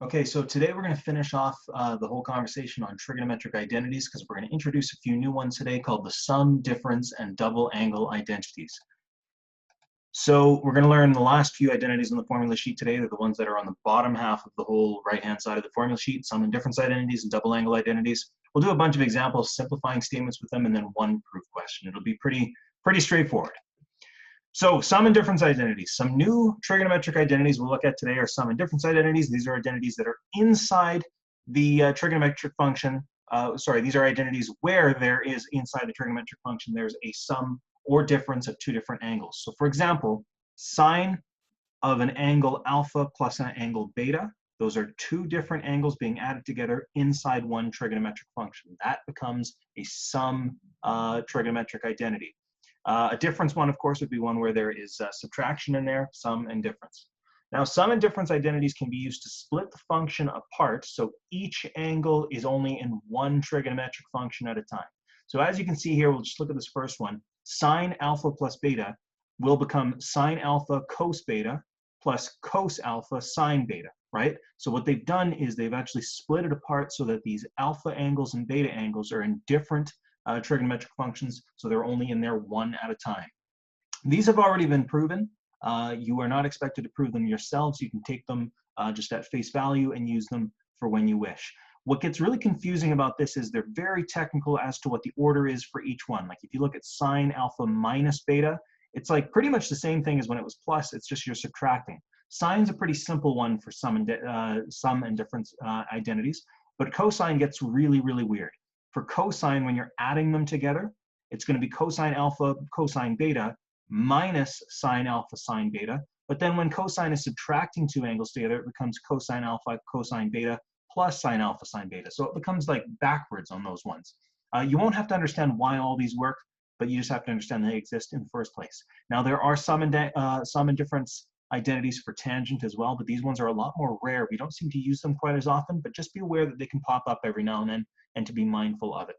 Okay, so today we're going to finish off the whole conversation on trigonometric identities because we're going to introduce a few new ones today called the sum, difference, and double angle identities. So we're going to learn the last few identities on the formula sheet today. They're the ones that are on the bottom half of the whole right-hand side of the formula sheet, sum and difference identities and double angle identities. We'll do a bunch of examples, simplifying statements with them, and then one proof question. It'll be pretty straightforward. So sum and difference identities. Some new trigonometric identities we'll look at today are sum and difference identities. These are identities that are inside the trigonometric function. These are identities where there is inside the trigonometric function, there's a sum or difference of two different angles. So for example, sine of an angle alpha plus an angle beta. Those are two different angles being added together inside one trigonometric function. That becomes a sum trigonometric identity. A difference one, of course, would be one where there is subtraction in there, sum and difference. Now, sum and difference identities can be used to split the function apart, so each angle is only in one trigonometric function at a time. So as you can see here, we'll just look at this first one. Sine alpha plus beta will become sine alpha cos beta plus cos alpha sine beta, right? So what they've done is they've actually split it apart so that these alpha angles and beta angles are in different trigonometric functions, so they're only in there one at a time. These have already been proven. You are not expected to prove them yourselves. You can take them just at face value and use them for when you wish. What gets really confusing about this is they're very technical as to what the order is for each one. Like if you look at sine alpha minus beta, it's like pretty much the same thing as when it was plus, it's just you're subtracting. Sine's a pretty simple one for sum and difference identities, but cosine gets really weird. For cosine, when you're adding them together, it's going to be cosine alpha cosine beta minus sine alpha sine beta. But then when cosine is subtracting two angles together, it becomes cosine alpha cosine beta plus sine alpha sine beta. So it becomes like backwards on those ones. You won't have to understand why all these work, but you just have to understand they exist in the first place. Now there are sum and difference identities for tangent as well, but these ones are a lot more rare. We don't seem to use them quite as often, but just be aware that they can pop up every now and then, and to be mindful of it.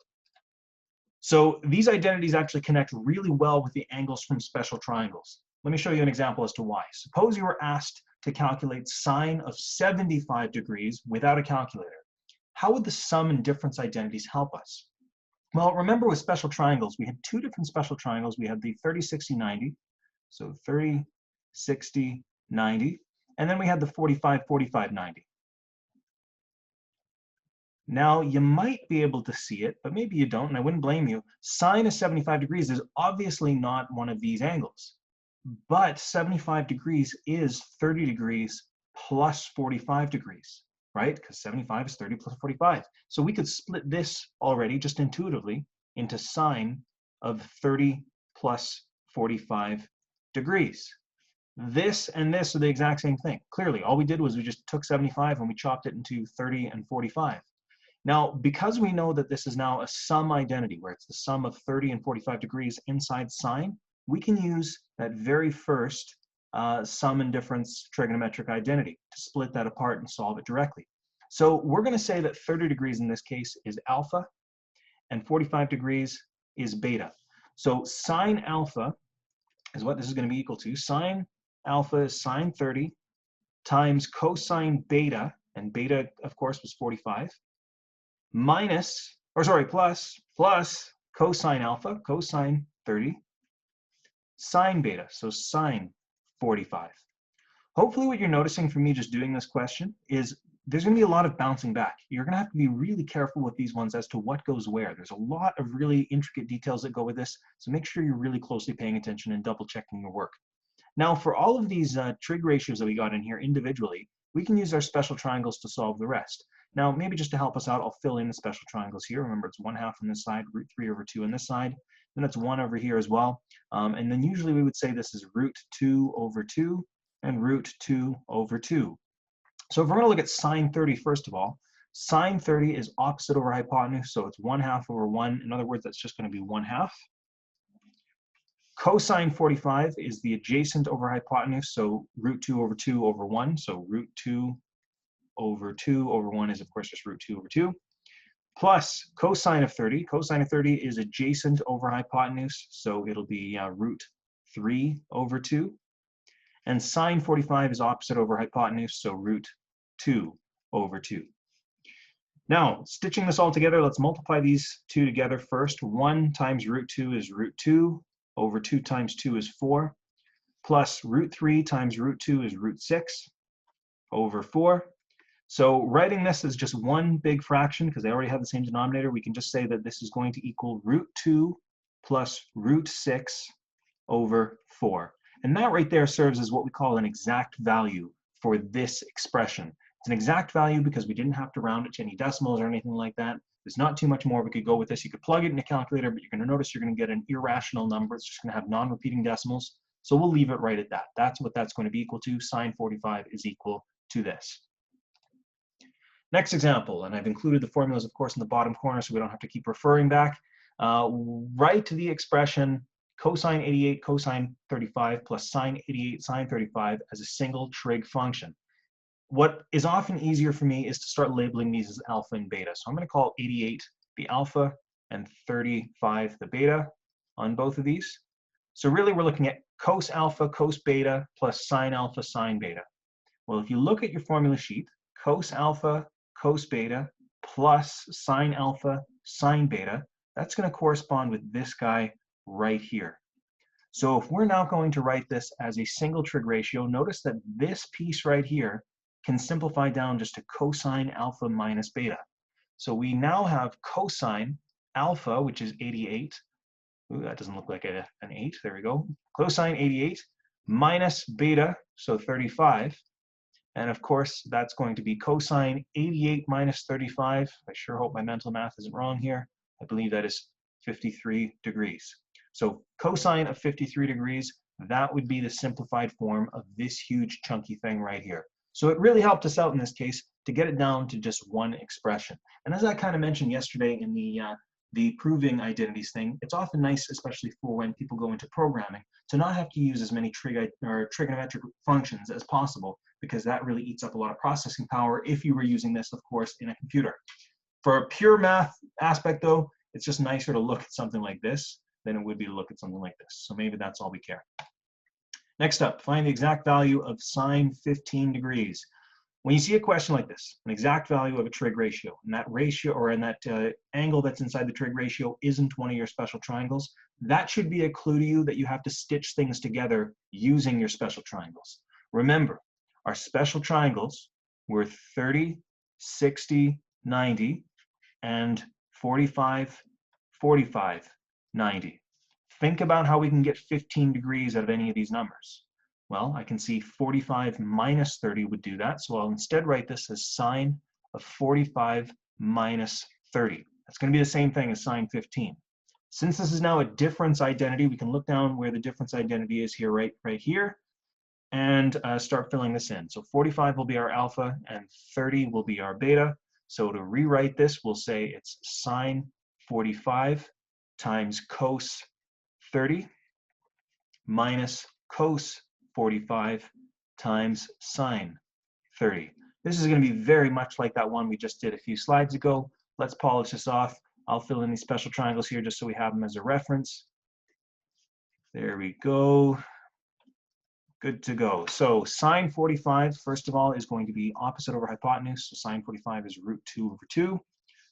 So these identities actually connect really well with the angles from special triangles. Let me show you an example as to why. Suppose you were asked to calculate sine of 75 degrees without a calculator. How would the sum and difference identities help us? Well, remember with special triangles, we had two different special triangles. We had the 30, 60, 90. So 30, 60, 90. And then we had the 45, 45, 90. Now, you might be able to see it, but maybe you don't, and I wouldn't blame you. Sine of 75 degrees is obviously not one of these angles, but 75 degrees is 30 degrees plus 45 degrees, right? Because 75 is 30 plus 45. So we could split this already, just intuitively, into sine of 30 plus 45 degrees. This and this are the exact same thing. Clearly, all we did was we just took 75 and we chopped it into 30 and 45. Now, because we know that this is now a sum identity, where it's the sum of 30 and 45 degrees inside sine, we can use that very first sum and difference trigonometric identity to split that apart and solve it directly. So we're going to say that 30 degrees in this case is alpha, and 45 degrees is beta. So sine alpha is what this is going to be equal to. Sine alpha is sine 30 times cosine beta, and beta, of course, was 45, plus cosine alpha, cosine 30, sine beta, so sine 45. Hopefully what you're noticing from me just doing this question is there's going to be a lot of bouncing back. You're going to have to be really careful with these ones as to what goes where. There's a lot of really intricate details that go with this, so make sure you're really closely paying attention and double checking your work. Now, for all of these trig ratios that we got in here individually, we can use our special triangles to solve the rest. Now, maybe just to help us out, I'll fill in the special triangles here. Remember, it's 1/2 on this side, root 3 over 2 on this side. Then it's 1 over here as well. And then usually we would say this is root 2 over 2 and root 2 over 2. So if we're going to look at sine 30 first of all, sine 30 is opposite over hypotenuse, so it's 1/2 over 1. In other words, that's just going to be 1/2. Cosine 45 is the adjacent over hypotenuse, so root 2 over 2 over 1. So root 2 over 2 over 1 is, of course, just root 2 over 2. Plus cosine of 30. Cosine of 30 is adjacent over hypotenuse, so it'll be root 3 over 2. And sine 45 is opposite over hypotenuse, so root 2 over 2. Now, stitching this all together, let's multiply these two together first. 1 times root 2 is root 2, over 2 times 2 is 4, plus root 3 times root 2 is root 6, over 4. So writing this as just one big fraction, because they already have the same denominator, we can just say that this is going to equal root 2 plus root 6 over 4. And that right there serves as what we call an exact value for this expression. It's an exact value because we didn't have to round it to any decimals or anything like that. There's not too much more we could go with this. You could plug it in a calculator, but you're going to notice you're going to get an irrational number. It's just going to have non-repeating decimals. So we'll leave it right at that. That's what that's going to be equal to. Sine 45 is equal to this. Next example, and I've included the formulas, of course, in the bottom corner so we don't have to keep referring back. Write the expression cosine 88 cosine 35 plus sine 88 sine 35 as a single trig function. What is often easier for me is to start labeling these as alpha and beta. So I'm going to call 88 the alpha and 35 the beta on both of these. So really we're looking at cos alpha, cos beta plus sine alpha, sine beta. Well, if you look at your formula sheet, cos alpha, cos beta plus sine alpha, sine beta, that's going to correspond with this guy right here. So if we're now going to write this as a single trig ratio, notice that this piece right here can simplify down just to cosine alpha minus beta. So we now have cosine alpha, which is 88. Ooh, that doesn't look like an 8. There we go. Cosine 88 minus beta, so 35. And of course, that's going to be cosine 88 minus 35. I sure hope my mental math isn't wrong here. I believe that is 53 degrees. So cosine of 53 degrees, that would be the simplified form of this huge chunky thing right here. So it really helped us out in this case to get it down to just one expression. And as I kind of mentioned yesterday in the proving identities thing, it's often nice, especially for when people go into programming, to not have to use as many trigonometric functions as possible, because that really eats up a lot of processing power if you were using this, of course, in a computer. For a pure math aspect, though, it's just nicer to look at something like this than it would be to look at something like this. So maybe that's all we care. Next up, find the exact value of sine 15 degrees. When you see a question like this, an exact value of a trig ratio, and that ratio or in that angle that's inside the trig ratio isn't one of your special triangles, that should be a clue to you that you have to stitch things together using your special triangles. Remember, our special triangles were 30, 60, 90, and 45, 45, 90. Think about how we can get 15 degrees out of any of these numbers. Well, I can see 45 minus 30 would do that, so I'll instead write this as sine of 45 minus 30. That's going to be the same thing as sine 15. Since this is now a difference identity, we can look down where the difference identity is here, right here, and start filling this in. So 45 will be our alpha, and 30 will be our beta. So to rewrite this, we'll say it's sine 45 times cos 30 minus cos 45 times sine 30. This is going to be very much like that one we just did a few slides ago. Let's polish this off. I'll fill in these special triangles here just so we have them as a reference. There we go. Good to go. So sine 45, first of all, is going to be opposite over hypotenuse. So sine 45 is root 2 over 2.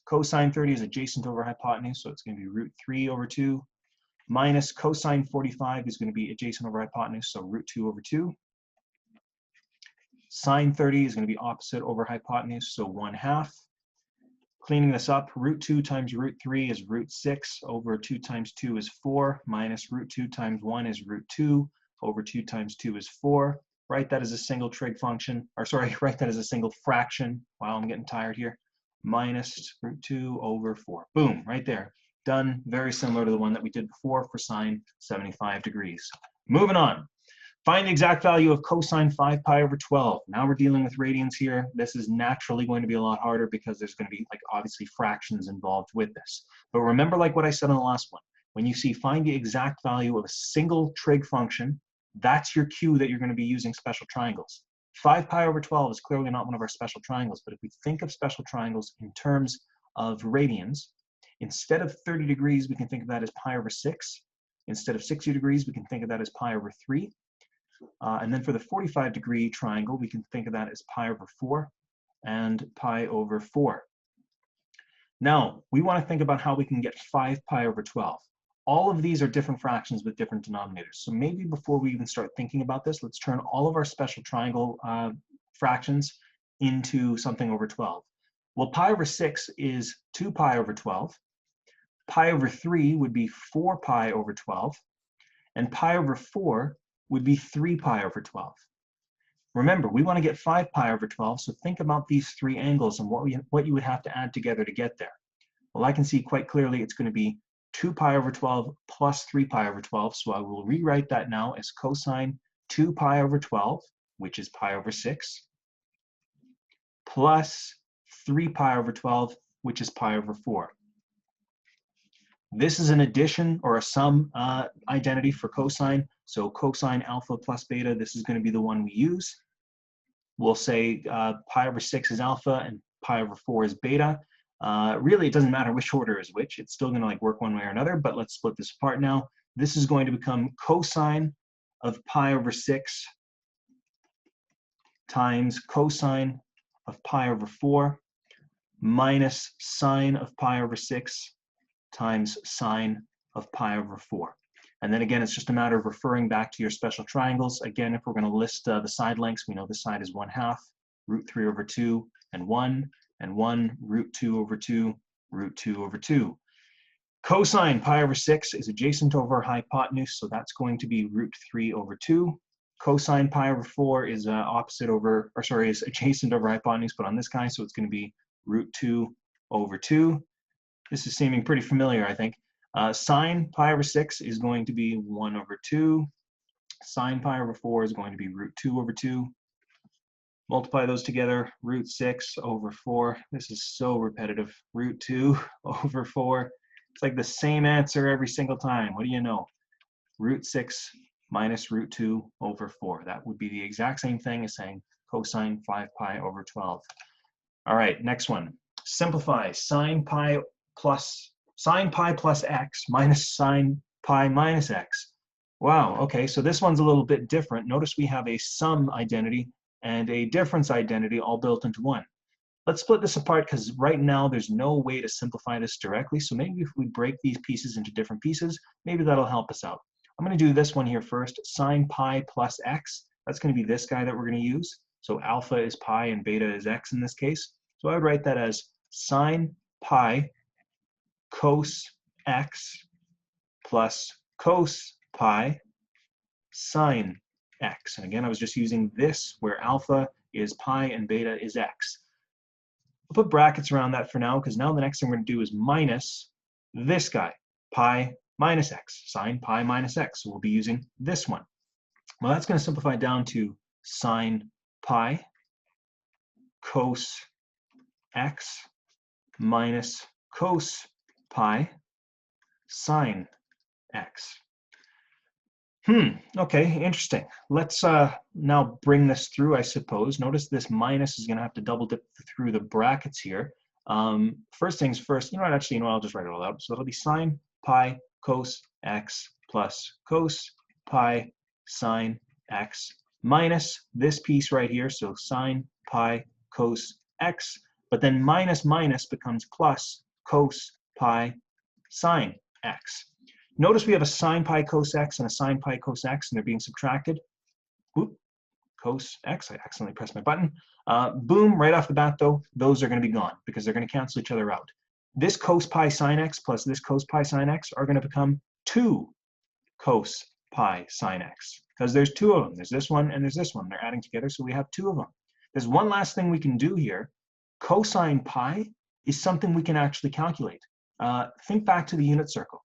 Cosine 30 is adjacent over hypotenuse, so it's going to be root 3 over 2. Minus cosine 45 is going to be adjacent over hypotenuse, so root 2 over 2. Sine 30 is going to be opposite over hypotenuse, so 1/2. Cleaning this up, root 2 times root 3 is root 6, over 2 times 2 is 4, minus root 2 times 1 is root 2, over 2 times 2 is 4. Write that as a single trig function, or sorry, write that as a single fraction. Wow, I'm getting tired here. Minus root 2 over 4. Boom, right there. Done. Very similar to the one that we did before for sine 75 degrees. Moving on. Find the exact value of cosine 5 pi over 12. Now we're dealing with radians here. This is naturally going to be a lot harder because there's going to be obviously fractions involved with this. But remember what I said on the last one. When you see find the exact value of a single trig function, that's your cue that you're going to be using special triangles. 5 pi over 12 is clearly not one of our special triangles, but if we think of special triangles in terms of radians, instead of 30 degrees, we can think of that as pi over 6. Instead of 60 degrees, we can think of that as pi over 3. And then for the 45-degree triangle, we can think of that as pi over 4. and pi over 4. Now, we want to think about how we can get 5 pi over 12. All of these are different fractions with different denominators. So maybe before we even start thinking about this, let's turn all of our special triangle fractions into something over 12. Well, pi over 6 is 2 pi over 12. Pi over 3 would be 4 pi over 12. And pi over 4 would be 3 pi over 12. Remember, we want to get 5 pi over 12, so think about these three angles and what you would have to add together to get there. Well, I can see quite clearly it's going to be 2 pi over 12 plus 3 pi over 12, so I will rewrite that now as cosine 2 pi over 12, which is pi over 6, plus 3 pi over 12, which is pi over 4. This is an addition or a sum identity for cosine, so cosine alpha plus beta, this is going to be the one we use. We'll say pi over 6 is alpha and pi over 4 is beta. Really, it doesn't matter which order is which. It's still going to work one way or another, but let's split this apart now. This is going to become cosine of pi over 6 times cosine of pi over 4 minus sine of pi over 6 times sine of pi over 4. And then again, it's just a matter of referring back to your special triangles. Again, if we're going to list the side lengths, we know this side is 1/2, root 3 over 2, and 1, root 2 over 2, root 2 over 2. Cosine pi over 6 is adjacent over hypotenuse, so that's going to be root 3 over 2. Cosine pi over 4 is is adjacent over hypotenuse, but on this guy, so it's going to be root 2 over 2. This is seeming pretty familiar, I think. Sine pi over 6 is going to be 1 over 2. Sine pi over 4 is going to be root 2 over 2. Multiply those together, root 6 over 4. This is so repetitive. Root 2 over 4. It's like the same answer every single time. What do you know? Root 6 minus root 2 over 4. That would be the exact same thing as saying cosine 5 pi over 12. All right, next one. Simplify sine pi plus x minus sine pi minus x. Wow, okay, so this one's a little bit different. Notice we have a sum identity and a difference identity all built into one. Let's split this apart because right now there's no way to simplify this directly, so maybe if we break these pieces into different pieces, maybe that'll help us out. I'm going to do this one here first, sine pi plus x. That's going to be this guy that we're going to use. So alpha is pi and beta is x in this case. So I would write that as sine pi cos x plus cos pi sine x. And again, I was just using this where alpha is pi and beta is x. I'll put brackets around that for now because now the next thing we're going to do is minus this guy, pi minus x, sine pi minus x. So we'll be using this one. Well, that's going to simplify down to sine pi cos x minus cos pi sine x. Okay, interesting. Let's now bring this through, I suppose. Notice this minus is going to have to double dip through the brackets here. First things first, actually, I'll just write it all out. So it'll be sine pi cos x plus cos pi sine x minus this piece right here. So sine pi cos x, but then minus minus becomes plus cos pi sine x. Notice we have a sine pi cos x and a sine pi cos x, and they're being subtracted. Oop, cos x, I accidentally pressed my button. Boom, right off the bat though, those are going to be gone because they're going to cancel each other out. This cos pi sine x plus this cos pi sine x are going to become 2 cos pi sine x because there's two of them. There's this one and there's this one. They're adding together, so we have 2 of them. There's one last thing we can do here. Cosine pi is something we can actually calculate. Think back to the unit circle.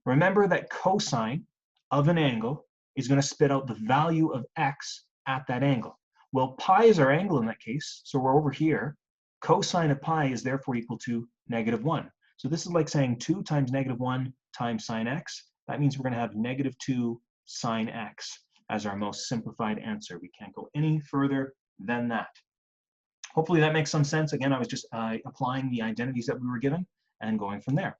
Remember that cosine of an angle is going to spit out the value of x at that angle. Well, pi is our angle in that case, so we're over here. Cosine of pi is therefore equal to -1. So this is like saying 2 times -1 times sine x. That means we're going to have -2 sine x as our most simplified answer. We can't go any further than that. Hopefully that makes some sense. Again, I was just applying the identities that we were given and going from there.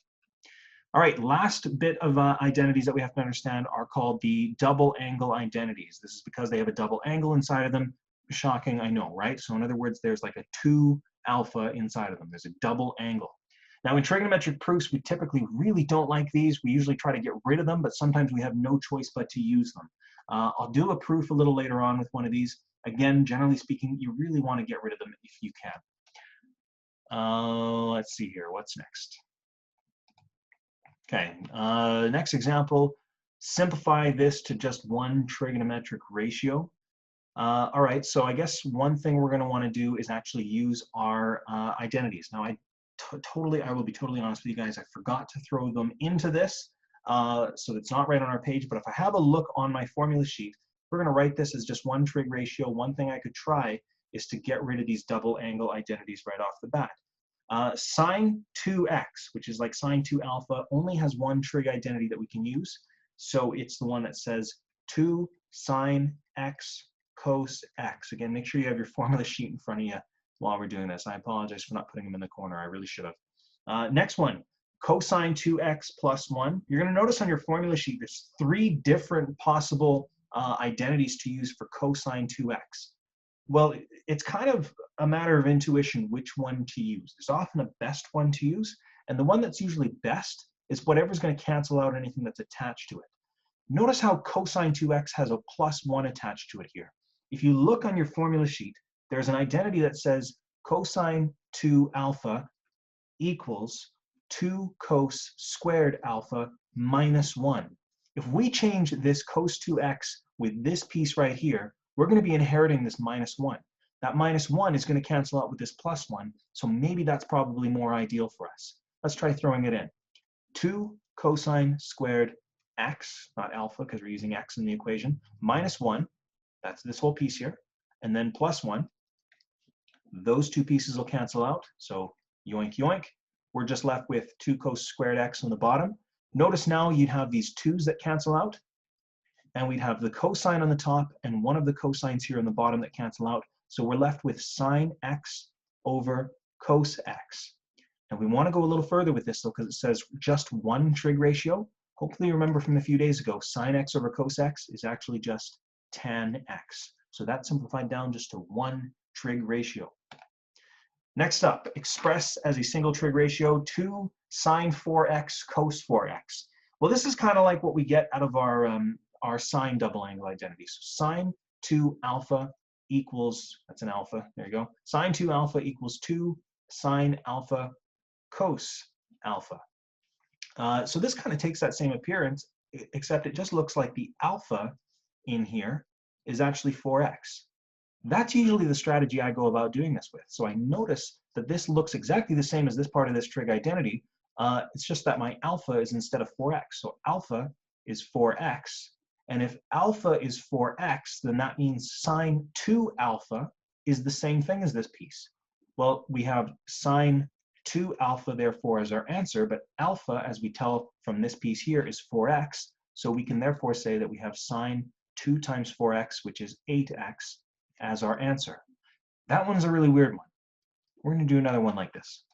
All right, last bit of identities that we have to understand are called the double angle identities. This is because they have a double angle inside of them. shocking, I know, right? So in other words, there's like a 2 alpha inside of them. There's a double angle. Now in trigonometric proofs, we typically really don't like these. We usually try to get rid of them, but sometimes we have no choice but to use them. I'll do a proof a little later on with one of these. Again, generally speaking, you really want to get rid of them if you can. Let's see here, what's next? Okay, next example, simplify this to just one trigonometric ratio. All right, so I guess one thing we're going to want to do is actually use our identities. Now, I will be totally honest with you guys, I forgot to throw them into this, so it's not right on our page, but if I have a look on my formula sheet, we're going to write this as just one trig ratio. One thing I could try is to get rid of these double angle identities right off the bat. Sine 2x, which is like sine 2 alpha, only has one trig identity that we can use, so it's the one that says 2 sine x cos x. Again, make sure you have your formula sheet in front of you while we're doing this. I apologize for not putting them in the corner. I really should have. Next one, cosine 2x plus 1. You're going to notice on your formula sheet there's 3 different possible identities to use for cosine 2x. Well, it's kind of a matter of intuition which one to use. There's often a best one to use, and the one that's usually best is whatever's going to cancel out anything that's attached to it. Notice how cosine 2x has a plus 1 attached to it here. If you look on your formula sheet, there's an identity that says cosine 2 alpha equals 2 cos squared alpha minus 1. If we change this cos 2x with this piece right here, we're going to be inheriting this minus 1. That minus 1 is going to cancel out with this plus 1, so maybe that's probably more ideal for us. Let's try throwing it in. 2 cosine squared x, not alpha because we're using x in the equation, minus 1, that's this whole piece here, and then plus 1. Those two pieces will cancel out, so yoink yoink. We're just left with 2 cos squared x on the bottom. Notice now you'd have these 2's that cancel out, and we'd have the cosine on the top and one of the cosines here on the bottom that cancel out. So we're left with sine x over cos x. And we want to go a little further with this though, because it says just one trig ratio. Hopefully you remember from a few days ago, sine x over cos x is actually just tan x. So that's simplified down just to one trig ratio. Next up, express as a single trig ratio 2 sine 4x cos 4x. Well, this is kind of like what we get out of our sine double angle identity. So sine 2 alpha equals, that's an alpha, there you go. Sine 2 alpha equals 2 sine alpha cos alpha. So this kind of takes that same appearance, except it just looks like the alpha in here is actually 4x. That's usually the strategy I go about doing this with. So I notice that this looks exactly the same as this part of this trig identity. It's just that my alpha is instead of 4x. So alpha is 4x. And if alpha is 4x, then that means sine 2 alpha is the same thing as this piece. Well, we have sine 2 alpha, therefore, as our answer, but alpha, as we tell from this piece here, is 4x. So we can therefore say that we have sine 2 times 4x, which is 8x, as our answer. That one's a really weird one. We're going to do another one like this.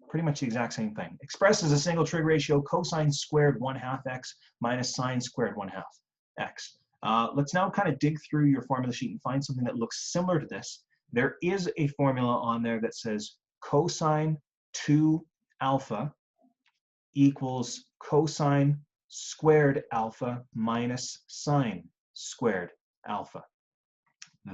Pretty much the exact same thing. Expressed as a single trig ratio, cosine squared 1/2 x minus sine squared 1/2 x. Let's now kind of dig through your formula sheet and find something that looks similar to this. There is a formula on there that says cosine 2 alpha equals cosine squared alpha minus sine squared alpha.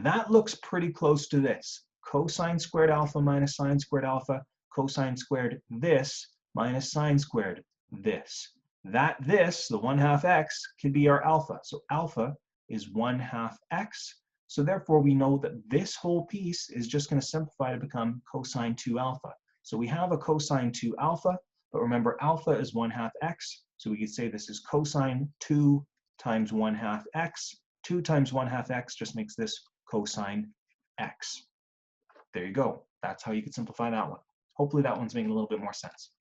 That looks pretty close to this. Cosine squared alpha minus sine squared alpha, cosine squared this minus sine squared this. This, the 1/2 x, could be our alpha. So alpha is 1/2 x. So therefore we know that this whole piece is just going to simplify to become cosine 2 alpha. So we have a cosine 2 alpha, but remember alpha is 1/2 x. So we could say this is cosine 2 times 1/2 x. 2 times 1/2 x just makes this cosine x. There you go. That's how you could simplify that one. Hopefully that one's making a little bit more sense.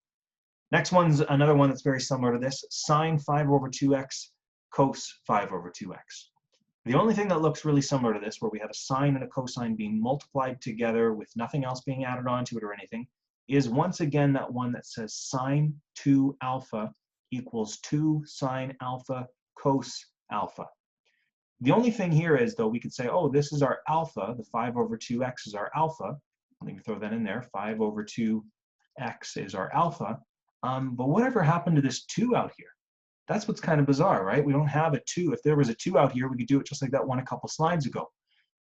Next one's another one that's very similar to this. Sine 5/2x, cos 5/2x. The only thing that looks really similar to this, where we have a sine and a cosine being multiplied together with nothing else being added onto it or anything, is once again that one that says sine 2 alpha equals 2 sine alpha cos alpha. The only thing here is, though, we could say, oh, this is our alpha. The 5 over 2x is our alpha. Let me throw that in there. 5 over 2x is our alpha. But whatever happened to this 2 out here? That's what's kind of bizarre, right? We don't have a 2. If there was a 2 out here, we could do it just like that one a couple slides ago.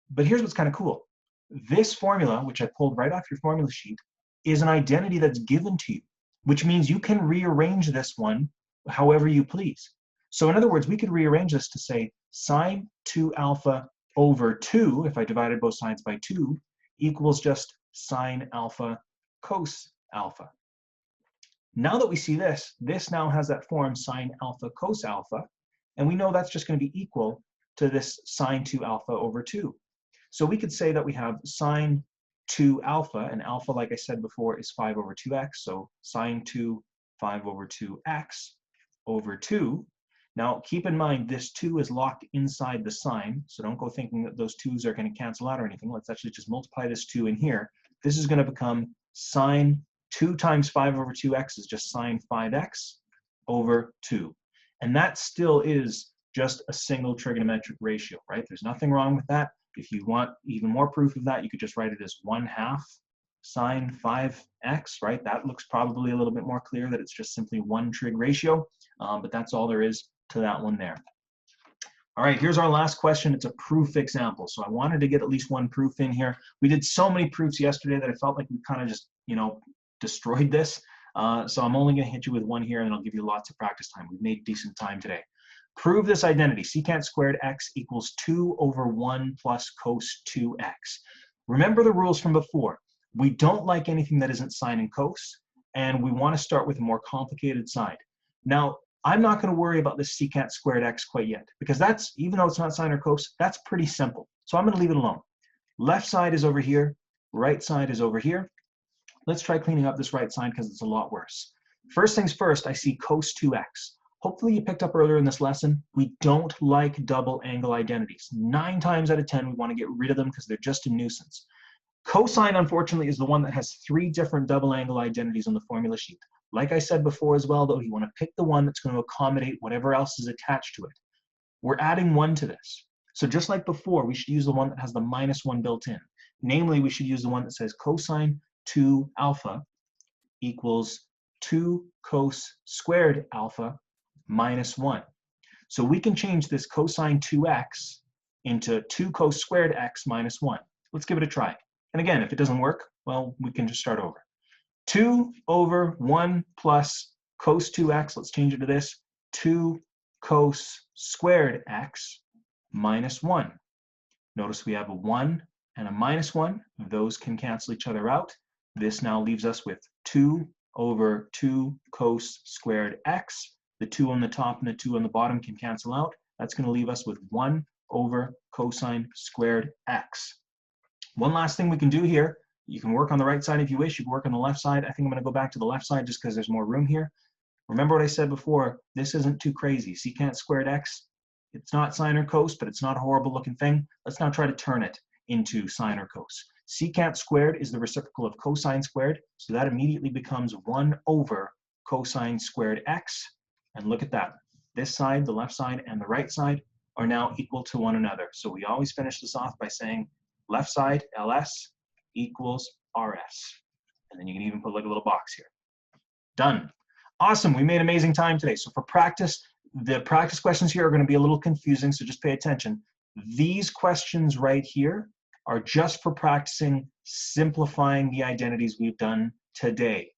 But here's what's kind of cool. This formula, which I pulled right off your formula sheet, is an identity that's given to you, which means you can rearrange this one however you please. So in other words, we could rearrange this to say sine 2 alpha over 2, if I divided both sides by 2, equals just sine alpha cos alpha. Now that we see this, this now has that form sine alpha cos alpha, and we know that's just going to be equal to this sine 2 alpha over 2. So we could say that we have sine 2 alpha, and alpha, like I said before, is 5 over 2x, so sine 2 5 over 2x over 2. Now, keep in mind, this 2 is locked inside the sign, so don't go thinking that those 2's are going to cancel out or anything. Let's actually just multiply this 2 in here. This is going to become sine 2 times 5 over 2x is just sine 5x over 2. And that still is just a single trigonometric ratio, right? There's nothing wrong with that. If you want even more proof of that, you could just write it as 1/2 sine 5x, right? That looks probably a little bit more clear that it's just simply one trig ratio, but that's all there is to that one there. All right, here's our last question. It's a proof example. So I wanted to get at least one proof in here. We did so many proofs yesterday that I felt like we kind of just, destroyed this. So I'm only going to hit you with one here, and I'll give you lots of practice time. We've made decent time today. Prove this identity. Secant squared x equals 2 over 1 plus cos 2x. Remember the rules from before. We don't like anything that isn't sine and cos, and we want to start with a more complicated side. Now, I'm not going to worry about this secant squared x quite yet, because that's, even though it's not sine or cos, that's pretty simple. So I'm going to leave it alone. Left side is over here. Right side is over here. Let's try cleaning up this right side because it's a lot worse. First things first, I see cos 2x. Hopefully you picked up earlier in this lesson, we don't like double angle identities. 9 times out of 10, we want to get rid of them because they're just a nuisance. Cosine, unfortunately, is the one that has 3 different double angle identities on the formula sheet. Like I said before as well, though, you want to pick the one that's going to accommodate whatever else is attached to it. We're adding 1 to this. So just like before, we should use the one that has the -1 built in. Namely, we should use the one that says cosine 2 alpha equals 2 cos squared alpha minus 1. So we can change this cosine 2x into 2 cos squared x minus 1. Let's give it a try. And again, if it doesn't work, well, we can just start over. 2 over 1 plus cos 2x, let's change it to this, 2 cos squared x minus 1. Notice we have a 1 and a minus 1. Those can cancel each other out. This now leaves us with 2 over 2 cos squared x. The 2 on the top and the 2 on the bottom can cancel out. That's going to leave us with 1 over cosine squared x. One last thing we can do here. You can work on the right side if you wish. You can work on the left side. I think I'm going to go back to the left side just because there's more room here. Remember what I said before. This isn't too crazy. Secant squared x, it's not sine or cos, but it's not a horrible looking thing. Let's now try to turn it into sine or cos. Secant squared is the reciprocal of cosine squared, so that immediately becomes 1 over cosine squared x. And look at that. This side, the left side, and the right side are now equal to one another. So we always finish this off by saying left side, ls, equals rs. And then you can even put like a little box here. Done. Awesome. We made amazing time today. So for practice, the practice questions here are going to be a little confusing, so just pay attention. These questions right here are just for practicing simplifying the identities we've done today.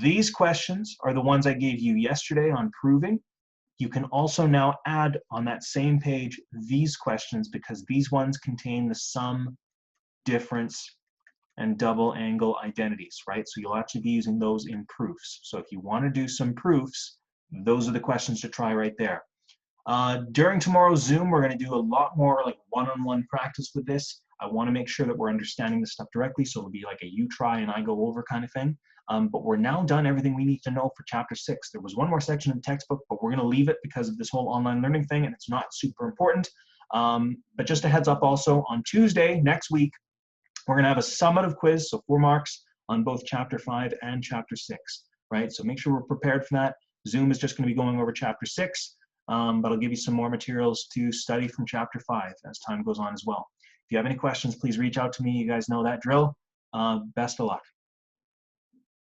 These questions are the ones I gave you yesterday on proving. You can also now add on that same page these questions because these ones contain the sum, difference, and double angle identities, right? So you'll actually be using those in proofs. So if you want to do some proofs, those are the questions to try right there. During tomorrow's Zoom, we're going to do a lot more like one-on-one practice with this. I want to make sure that we're understanding this stuff directly, so it'll be like a you try and I go over kind of thing. But we're now done everything we need to know for chapter 6. There was one more section in the textbook, but we're going to leave it because of this whole online learning thing, and it's not super important. But just a heads up also, on Tuesday next week, we're going to have a summative quiz, so 4 marks on both chapter 5 and chapter 6, right? So make sure we're prepared for that. Zoom is just going to be going over chapter 6. but I'll give you some more materials to study from chapter 5 as time goes on as well. If you have any questions, please reach out to me. You guys know that drill. Best of luck.